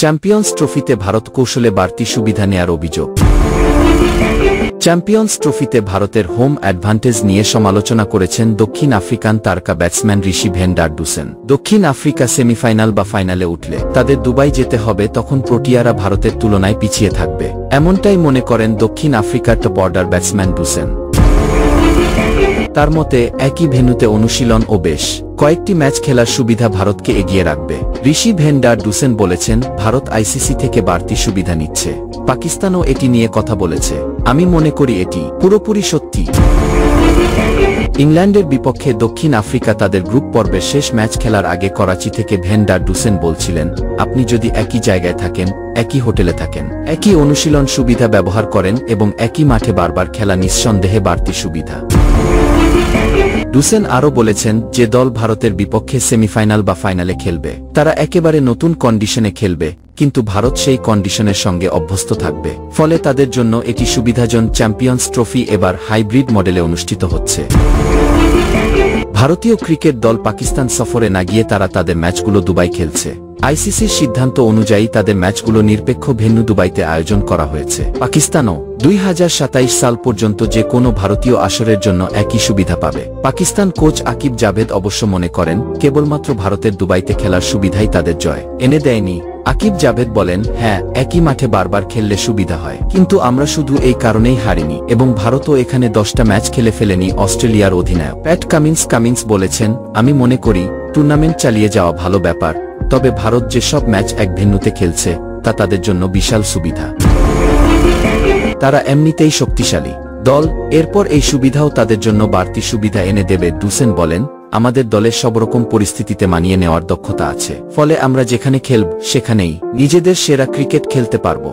Champions ট্রফিতে ভারত কৌশলে বাড়তি সুবিধা নেয়ার অভিযোগ। চ্যাম্পিয়ন্স ট্রফিতে ভারতের হোম অ্যাডভান্টেজ নিয়ে সমালোচনা করেছেন দক্ষিণ আফ্রিকান তারকা ব্যাটসম্যান ঋষি ভ্যান ডার ডুসেন। দক্ষিণ আফ্রিকা সেমিফাইনাল বা ফাইনালে উঠলে তাদের দুবাই যেতে হবে, তখন প্রোটিয়ারা ভারতের তুলনায় পিছিয়ে থাকবে, এমনটাই মনে করেন দক্ষিণ আফ্রিকার টপ অর্ডার ব্যাটসম্যান ডুসেন। তার মতে একই ভেন্যুতে অনুশীলন ও বেশ কয়েকটি ম্যাচ খেলার সুবিধা ভারতকে এগিয়ে রাখবে। ঋষি ভ্যান ডার ডুসেন বলেছেন, ভারত আইসিসি থেকে বাড়তি সুবিধা নিচ্ছে, পাকিস্তানও এটি নিয়ে কথা বলেছে। আমি মনে করি এটি পুরোপুরি সত্যি। ইংল্যান্ডের বিপক্ষে দক্ষিণ আফ্রিকা তাদের গ্রুপ পর্বের শেষ ম্যাচ খেলার আগে করাচি থেকে ভ্যান ডার ডুসেন বলছিলেন, আপনি যদি একই জায়গায় থাকেন, একই হোটেলে থাকেন, একই অনুশীলন সুবিধা ব্যবহার করেন এবং একই মাঠে বারবার খেলা, নিঃসন্দেহে বাড়তি সুবিধা। ডুসেন আরও বলেছেন, যে দল ভারতের বিপক্ষে সেমিফাইনাল বা ফাইনালে খেলবে তারা একেবারে নতুন কন্ডিশনে খেলবে, কিন্তু ভারত সেই কন্ডিশনের সঙ্গে অভ্যস্ত থাকবে, ফলে তাদের জন্য এটি সুবিধাজন। চ্যাম্পিয়ন্স ট্রফি এবার হাইব্রিড মডেলে অনুষ্ঠিত হচ্ছে। ভারতীয় ক্রিকেট দল পাকিস্তান সফরে না গিয়ে তারা তাদের ম্যাচগুলো দুবাই খেলছে। আইসিসির সিদ্ধান্ত অনুযায়ী তাদের ম্যাচগুলো নিরপেক্ষ ভেন্যু দুবাইতে আয়োজন করা হয়েছে। পাকিস্তানও 2027 সাল পর্যন্ত যে কোনো ভারতীয় আসরের জন্য একই সুবিধা পাবে। পাকিস্তান কোচ আকিব জাভেদ অবশ্য মনে করেন, কেবলমাত্র ভারতের দুবাইতে খেলার সুবিধাই তাদের জয় এনে দেয়নি। আকিব জাভেদ বলেন, হ্যাঁ, একই মাঠে বারবার খেললে সুবিধা হয়, কিন্তু আমরা শুধু এই কারণেই হারিনি এবং ভারতও এখানে 10টা ম্যাচ খেলে ফেলেনি। অস্ট্রেলিয়ার অধিনায়ক প্যাট কামিন্স বলেছেন, আমি মনে করি টুর্নামেন্ট চালিয়ে যাওয়া ভালো ব্যাপার, তবে ভারত যেসব ম্যাচ এক ভেন্যুতে খেলছে তা তাদের জন্য বিশাল সুবিধা। তারা এমনিতেই শক্তিশালী দল, এরপর এই সুবিধাও তাদের জন্য বাড়তি সুবিধা এনে দেবে। ডুসেন বলেন, আমাদের দলের সবরকম পরিস্থিতিতে মানিয়ে নেওয়ার দক্ষতা আছে, ফলে আমরা যেখানে খেলব সেখানেই নিজেদের সেরা ক্রিকেট খেলতে পারব।